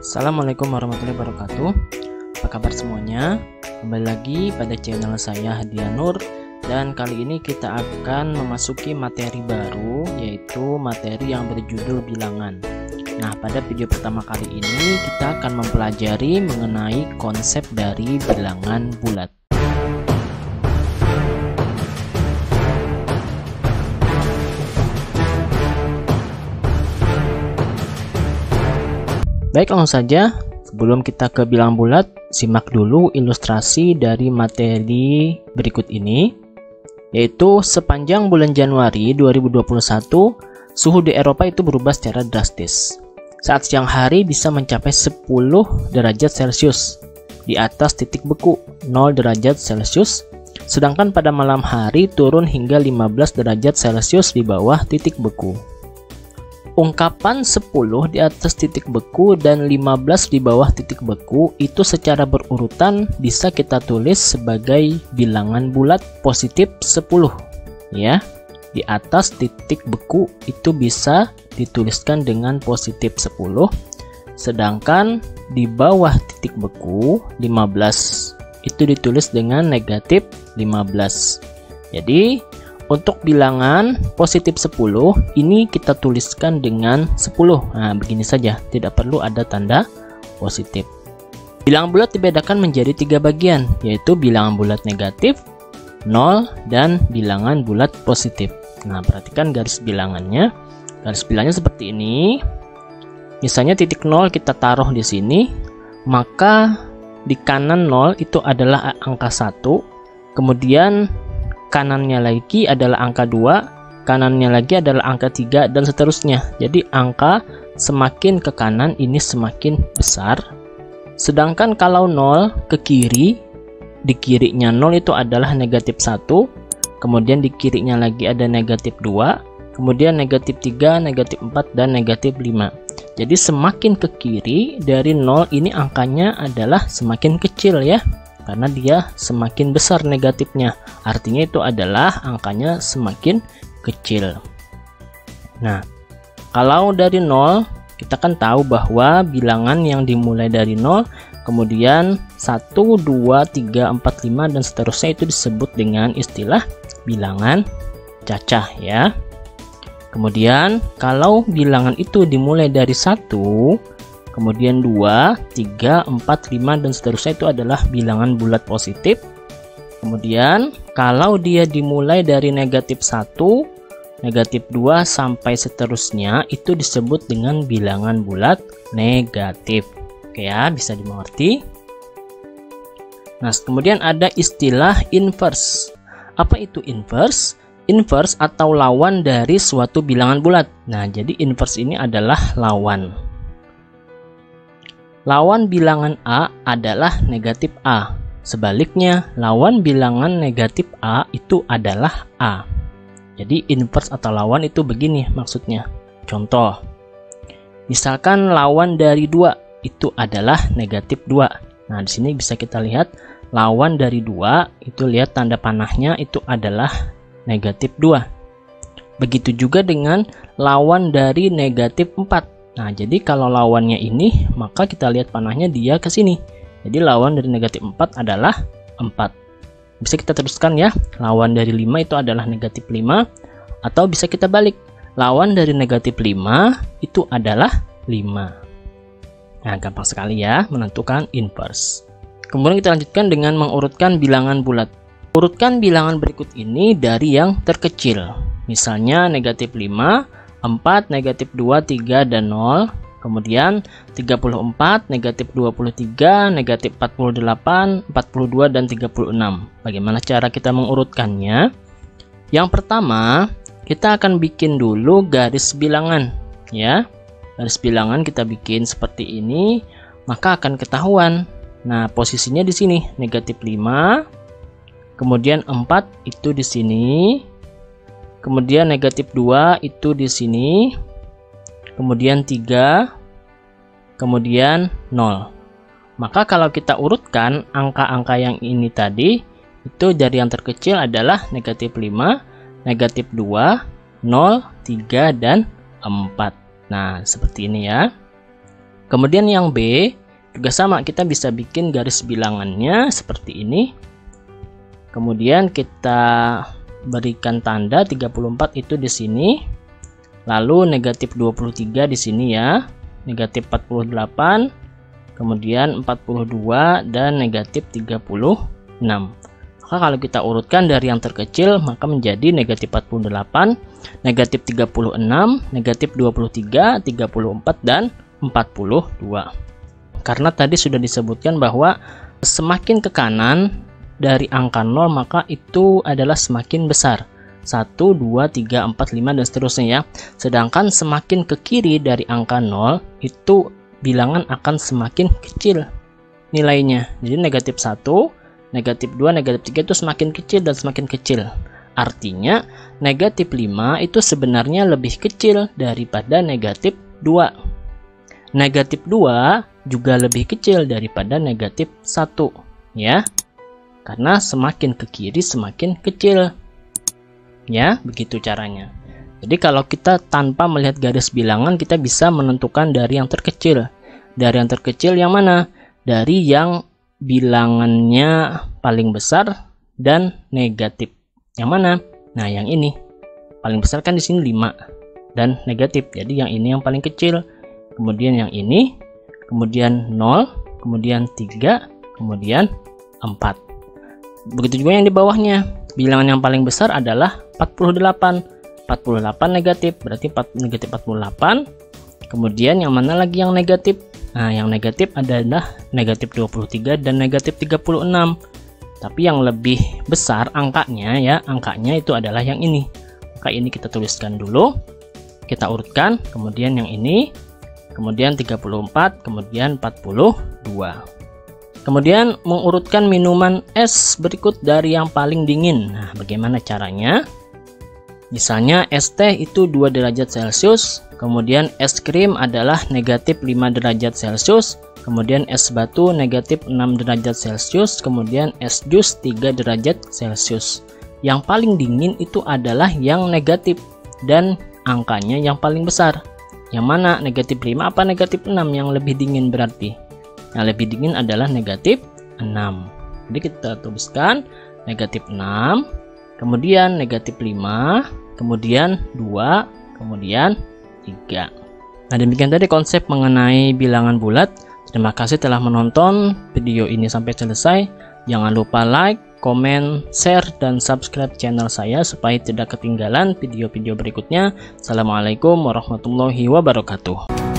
Assalamualaikum warahmatullahi wabarakatuh. Apa kabar semuanya? Kembali lagi pada channel saya Hadiah Nur. Dan kali ini kita akan memasuki materi baru, yaitu materi yang berjudul bilangan. Nah, pada video pertama kali ini kita akan mempelajari mengenai konsep dari bilangan bulat. Baik, langsung saja. Sebelum kita ke bilangan bulat, simak dulu ilustrasi dari materi berikut ini, yaitu sepanjang bulan Januari 2021, suhu di Eropa itu berubah secara drastis. Saat siang hari bisa mencapai 10 derajat Celcius di atas titik beku 0 derajat Celcius, sedangkan pada malam hari turun hingga 15 derajat Celcius di bawah titik beku. Ungkapan 10 di atas titik beku dan 15 di bawah titik beku itu secara berurutan bisa kita tulis sebagai bilangan bulat positif 10 ya. Di atas titik beku itu bisa dituliskan dengan positif 10, sedangkan di bawah titik beku 15 itu ditulis dengan negatif 15. Jadi untuk bilangan positif 10 ini kita tuliskan dengan 10. Nah, begini saja, tidak perlu ada tanda positif. Bilangan bulat dibedakan menjadi 3 bagian, yaitu bilangan bulat negatif, 0, dan bilangan bulat positif. Nah, perhatikan garis bilangannya. Garis bilangnya seperti ini. Misalnya titik 0 kita taruh di sini, maka di kanan 0 itu adalah angka 1, kemudian kanannya lagi adalah angka 2, kanannya lagi adalah angka 3, dan seterusnya. Jadi angka semakin ke kanan ini semakin besar. Sedangkan kalau 0 ke kiri, di kirinya 0 itu adalah negatif 1, kemudian di kirinya lagi ada negatif 2, kemudian negatif 3, negatif 4, dan negatif 5. Jadi semakin ke kiri dari 0 ini angkanya adalah semakin kecil ya, karena dia semakin besar negatifnya, artinya itu adalah angkanya semakin kecil. Nah, kalau dari 0 kita kan tahu bahwa bilangan yang dimulai dari 0 kemudian 1, 2, 3, 4, 5 dan seterusnya itu disebut dengan istilah bilangan cacah ya. Kemudian kalau bilangan itu dimulai dari 1, kemudian 2, 3, 4, 5 dan seterusnya itu adalah bilangan bulat positif. Kemudian kalau dia dimulai dari negatif 1, negatif 2 sampai seterusnya itu disebut dengan bilangan bulat negatif. Oke ya, bisa dimengerti. Nah, kemudian ada istilah inverse. Apa itu inverse? Inverse atau lawan dari suatu bilangan bulat. Nah, jadi inverse ini adalah lawan. Lawan bilangan A adalah negatif A. Sebaliknya, lawan bilangan negatif A itu adalah A. Jadi inverse atau lawan itu begini maksudnya. Contoh, misalkan lawan dari 2 itu adalah negatif 2. Nah, di sini bisa kita lihat lawan dari 2 itu, lihat tanda panahnya itu adalah negatif 2. Begitu juga dengan lawan dari negatif 4. Nah, jadi kalau lawannya ini, maka kita lihat panahnya dia ke sini. Jadi lawan dari negatif 4 adalah 4. Bisa kita teruskan ya. Lawan dari 5 itu adalah negatif 5. Atau bisa kita balik. Lawan dari negatif 5 itu adalah 5. Nah, gampang sekali ya menentukan inverse. Kemudian kita lanjutkan dengan mengurutkan bilangan bulat. Urutkan bilangan berikut ini dari yang terkecil. Misalnya negatif 5, 4, negatif 2, 3, dan 0. Kemudian 34, negatif 23, negatif 48, 42, dan 36. Bagaimana cara kita mengurutkannya? Yang pertama, kita akan bikin dulu garis bilangan ya. Garis bilangan kita bikin seperti ini, maka akan ketahuan. Nah, posisinya di sini negatif 5, kemudian 4 itu di sini. Kemudian negatif 2 itu di sini, kemudian 3, kemudian 0. Maka kalau kita urutkan angka-angka yang ini tadi, itu dari yang terkecil adalah negatif 5, negatif 2, 0, 3, dan 4. Nah, seperti ini ya. Kemudian yang B juga sama, kita bisa bikin garis bilangannya seperti ini. Kemudian kita berikan tanda 34 itu di sini. Lalu negatif 23 di sini ya. Negatif 48, kemudian 42 dan negatif 36. Maka kalau kita urutkan dari yang terkecil maka menjadi negatif 48, negatif 36, negatif 23, 34 dan 42. Karena tadi sudah disebutkan bahwa semakin ke kanan dari angka 0 maka itu adalah semakin besar. 1, 2, 3, 4, 5 dan seterusnya ya. Sedangkan semakin ke kiri dari angka 0 itu bilangan akan semakin kecil nilainya. Jadi negatif 1, negatif 2, negatif 3 itu semakin kecil dan semakin kecil. Artinya negatif 5 itu sebenarnya lebih kecil daripada negatif 2. Negatif 2 juga lebih kecil daripada negatif 1 ya. Karena semakin ke kiri semakin kecil. Ya, begitu caranya. Jadi kalau kita tanpa melihat garis bilangan kita bisa menentukan dari yang terkecil. Dari yang terkecil yang mana? Dari yang bilangannya paling besar dan negatif. Yang mana? Nah, yang ini. Paling besar kan di sini 5 dan negatif. Jadi yang ini yang paling kecil. Kemudian yang ini, kemudian 0, kemudian 3, kemudian 4. Begitu juga yang di bawahnya. Bilangan yang paling besar adalah 48. 48 negatif, berarti negatif 48. Kemudian yang mana lagi yang negatif? Nah, yang negatif adalah negatif 23 dan negatif 36. Tapi yang lebih besar angkanya ya, angkanya itu adalah yang ini. Maka ini kita tuliskan dulu. Kita urutkan, kemudian yang ini, kemudian 34, kemudian 42. Kemudian mengurutkan minuman es berikut dari yang paling dingin. Nah, bagaimana caranya? Misalnya es teh itu 2 derajat Celcius, kemudian es krim adalah negatif 5 derajat Celcius, kemudian es batu negatif 6 derajat Celcius, kemudian es jus 3 derajat Celcius. Yang paling dingin itu adalah yang negatif dan angkanya yang paling besar. Yang mana? Negatif 5 apa negatif 6 yang lebih dingin berarti? Yang lebih dingin adalah negatif 6. Jadi kita tuliskan negatif 6, kemudian negatif 5, kemudian 2, kemudian 3. Nah, demikian tadi konsep mengenai bilangan bulat. Terima kasih telah menonton video ini sampai selesai. Jangan lupa like, komen, share, dan subscribe channel saya supaya tidak ketinggalan video-video berikutnya. Assalamualaikum warahmatullahi wabarakatuh.